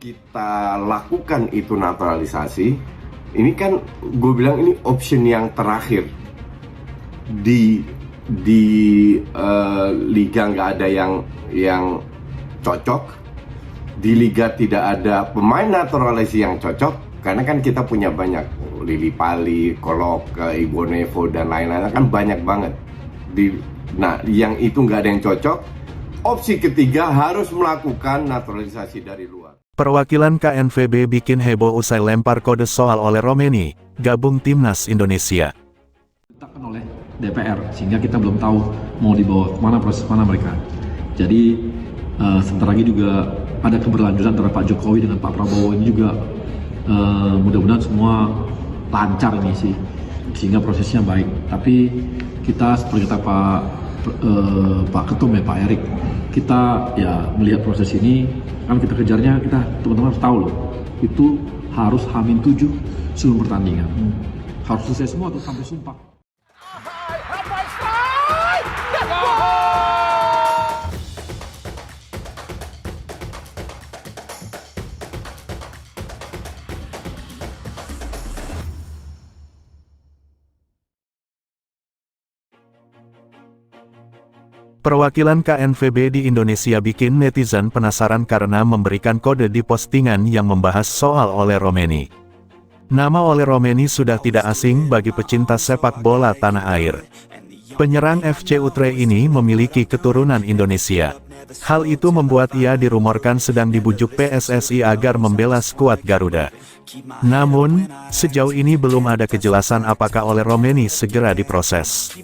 kita lakukan itu naturalisasi, ini kan gue bilang ini option yang terakhir. Di liga nggak ada yang cocok, di liga tidak ada pemain naturalisasi yang cocok, karena kan kita punya banyak Lili Pali, Kolok, Ibo Nevo dan lain-lain, kan banyak banget. Nah, yang itu nggak ada yang cocok. Opsi ketiga harus melakukan naturalisasi dari luar. Perwakilan KNVB bikin heboh usai lempar kode soal oleh Romeni, gabung timnas Indonesia. Ditetapkan oleh DPR, sehingga kita belum tahu mau dibawa kemana, proses mana mereka. Jadi sebentar lagi juga ada keberlanjutan antara Pak Jokowi dengan Pak Prabowo ini juga mudah-mudahan semua lancar ini sih, sehingga prosesnya baik. Tapi kita seperti kata Pak Ketum ya, Pak Erik, kita ya melihat proses ini kan kita kejarnya, kita teman-teman harus tahu loh, itu harus H-7 sebelum pertandingan, harus selesai semua atau sampai sumpah. Perwakilan KNVB di Indonesia bikin netizen penasaran karena memberikan kode di postingan yang membahas soal Ole Romeni. Nama Ole Romeni sudah tidak asing bagi pecinta sepak bola tanah air. Penyerang FC Utrecht ini memiliki keturunan Indonesia. Hal itu membuat ia dirumorkan sedang dibujuk PSSI agar membela skuad Garuda. Namun, sejauh ini belum ada kejelasan apakah Ole Romeni segera diproses.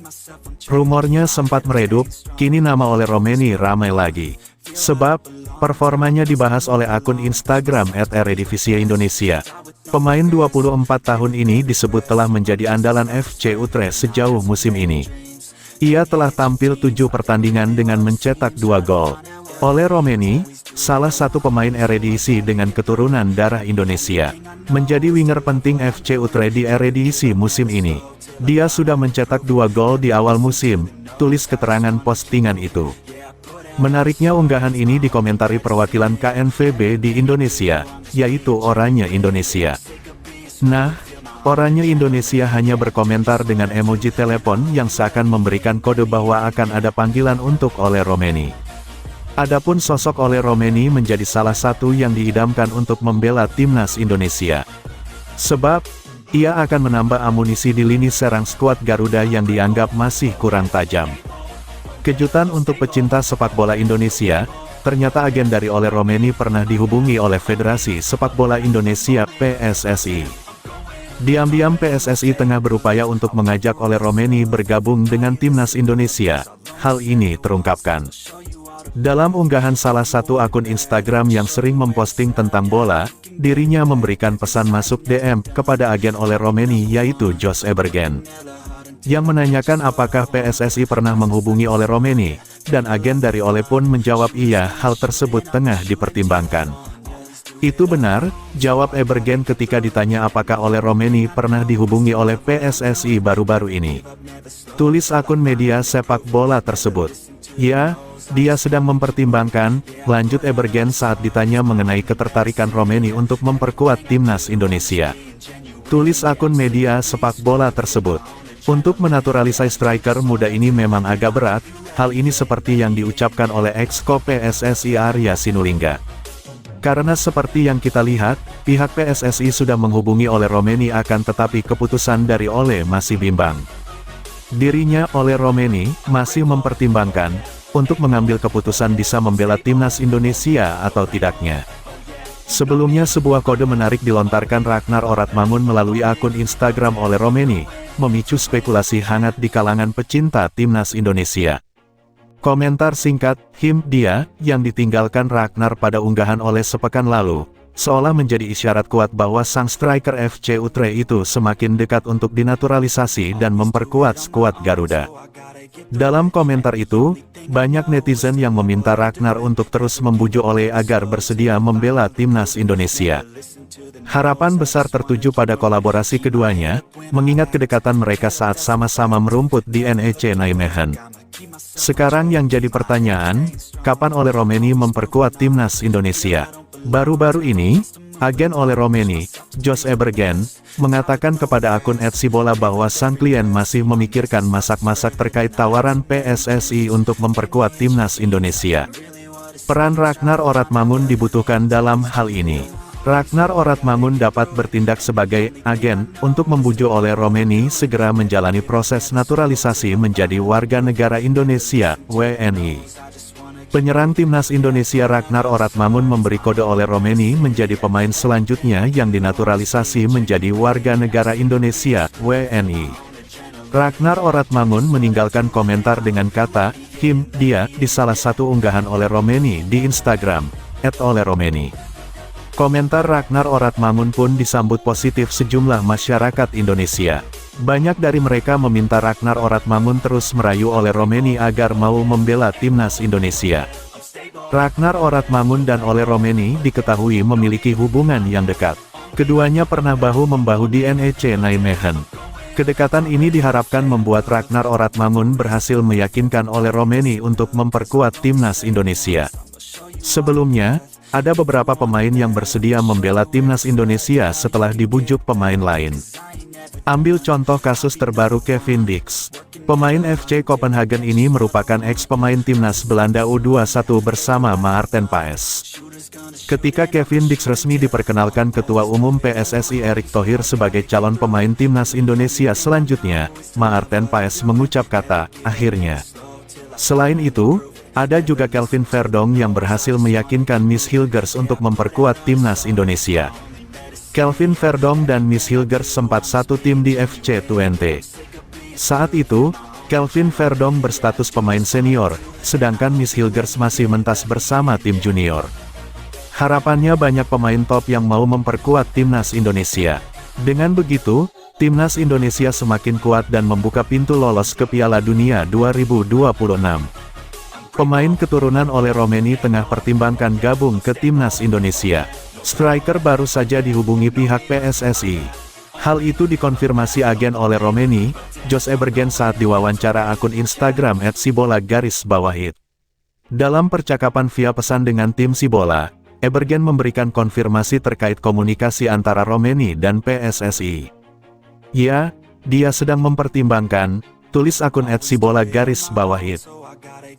Rumornya sempat meredup, kini nama Ole Romeni ramai lagi. Sebab, performanya dibahas oleh akun Instagram @eredivisie Indonesia. Pemain 24 tahun ini disebut telah menjadi andalan FC Utrecht sejauh musim ini. Ia telah tampil 7 pertandingan dengan mencetak 2 gol. Ole Romeni, salah satu pemain Eredivisie dengan keturunan darah Indonesia, menjadi winger penting FC Utrecht di Eredivisie musim ini. Dia sudah mencetak 2 gol di awal musim, tulis keterangan postingan itu. Menariknya unggahan ini dikomentari perwakilan KNVB di Indonesia, yaitu Oranye Indonesia. Nah, Oranye Indonesia hanya berkomentar dengan emoji telepon yang seakan memberikan kode bahwa akan ada panggilan untuk Ole Romeni. Adapun sosok Ole Romeni menjadi salah satu yang diidamkan untuk membela timnas Indonesia. Sebab, ia akan menambah amunisi di lini serang skuad Garuda yang dianggap masih kurang tajam. Kejutan untuk pecinta sepak bola Indonesia, ternyata agen dari Ole Romeni pernah dihubungi oleh Federasi Sepak Bola Indonesia (PSSI). Diam-diam PSSI tengah berupaya untuk mengajak Ole Romeni bergabung dengan timnas Indonesia. Hal ini terungkapkan dalam unggahan salah satu akun Instagram yang sering memposting tentang bola. Dirinya memberikan pesan masuk DM kepada agen Ole Romeni, yaitu Jos Ebergen, yang menanyakan apakah PSSI pernah menghubungi Ole Romeni, dan agen dari Ole pun menjawab iya, hal tersebut tengah dipertimbangkan. Itu benar, jawab Ebergen ketika ditanya apakah Ole Romeni pernah dihubungi oleh PSSI baru-baru ini. Tulis akun media sepak bola tersebut. Ya, dia sedang mempertimbangkan, lanjut Ebergen saat ditanya mengenai ketertarikan Romeni untuk memperkuat timnas Indonesia. Tulis akun media sepak bola tersebut. Untuk menaturalisasi striker muda ini memang agak berat, hal ini seperti yang diucapkan oleh ex-ko PSSI Arya Sinulinga. Karena seperti yang kita lihat, pihak PSSI sudah menghubungi Ole Romeni akan tetapi keputusan dari Ole masih bimbang. Dirinya Ole Romeni masih mempertimbangkan untuk mengambil keputusan bisa membela timnas Indonesia atau tidaknya. Sebelumnya sebuah kode menarik dilontarkan Ragnar Oratmangun melalui akun Instagram Ole Romeni, memicu spekulasi hangat di kalangan pecinta timnas Indonesia. Komentar singkat, dia, yang ditinggalkan Ragnar pada unggahan Ole sepekan lalu, seolah menjadi isyarat kuat bahwa sang striker FC Utrecht itu semakin dekat untuk dinaturalisasi dan memperkuat skuad Garuda. Dalam komentar itu, banyak netizen yang meminta Ragnar untuk terus membujuk Ole agar bersedia membela timnas Indonesia. Harapan besar tertuju pada kolaborasi keduanya, mengingat kedekatan mereka saat sama-sama merumput di NEC Nijmegen. Sekarang yang jadi pertanyaan, kapan Ole Romeni memperkuat timnas Indonesia? Baru-baru ini, agen Ole Romeni, Josh Ebergen, mengatakan kepada akun @sibola bahwa sang klien masih memikirkan masak-masak terkait tawaran PSSI untuk memperkuat timnas Indonesia. Peran Ragnar Oratmangun dibutuhkan dalam hal ini. Ragnar Oratmangun dapat bertindak sebagai agen untuk membujuk Ole Romeni segera menjalani proses naturalisasi menjadi warga negara Indonesia, WNI. Penyerang timnas Indonesia Ragnar Oratmangun memberi kode Ole Romeni menjadi pemain selanjutnya yang dinaturalisasi menjadi warga negara Indonesia, WNI. Ragnar Oratmangun meninggalkan komentar dengan kata, dia, di salah satu unggahan Ole Romeni di Instagram, @OleRomeni. Komentar Ragnar Oratmangun pun disambut positif sejumlah masyarakat Indonesia. Banyak dari mereka meminta Ragnar Oratmangun terus merayu Ole Romeni agar mau membela timnas Indonesia. Ragnar Oratmangun dan Ole Romeni diketahui memiliki hubungan yang dekat. Keduanya pernah bahu-membahu di NEC Nijmegen. Kedekatan ini diharapkan membuat Ragnar Oratmangun berhasil meyakinkan Ole Romeni untuk memperkuat timnas Indonesia. Sebelumnya, ada beberapa pemain yang bersedia membela timnas Indonesia setelah dibujuk pemain lain. Ambil contoh kasus terbaru Kevin Dix. Pemain FC Copenhagen ini merupakan ex-pemain timnas Belanda U21 bersama Maarten Paes. Ketika Kevin Dix resmi diperkenalkan Ketua Umum PSSI Erick Thohir sebagai calon pemain timnas Indonesia selanjutnya, Maarten Paes mengucap kata, akhirnya. Selain itu, ada juga Kelvin Verdong yang berhasil meyakinkan Miss Hilgers untuk memperkuat timnas Indonesia. Kelvin Verdong dan Miss Hilgers sempat satu tim di FC Twente. Saat itu, Kelvin Verdong berstatus pemain senior, sedangkan Miss Hilgers masih mentas bersama tim junior. Harapannya banyak pemain top yang mau memperkuat timnas Indonesia. Dengan begitu, timnas Indonesia semakin kuat dan membuka pintu lolos ke Piala Dunia 2026. Pemain keturunan Ole Romeni tengah pertimbangkan gabung ke timnas Indonesia. Striker baru saja dihubungi pihak PSSI. Hal itu dikonfirmasi agen Ole Romeni, Josh Ebergen saat diwawancara akun Instagram @sibola_. Dalam percakapan via pesan dengan tim Sibola, Ebergen memberikan konfirmasi terkait komunikasi antara Romeni dan PSSI. Ya, dia sedang mempertimbangkan, tulis akun @sibola_.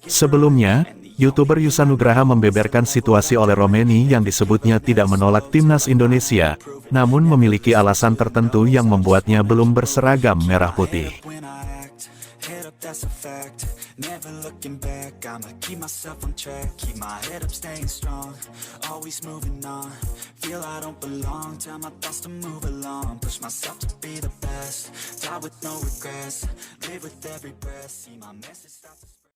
Sebelumnya, YouTuber Yusa Nugraha membeberkan situasi Ole Romeni yang disebutnya tidak menolak timnas Indonesia, namun memiliki alasan tertentu yang membuatnya belum berseragam merah putih. Never looking back, I'ma keep myself on track, keep my head up staying strong, always moving on, feel I don't belong, tell my thoughts to move along, push myself to be the best, die with no regrets, live with every breath, see my message start to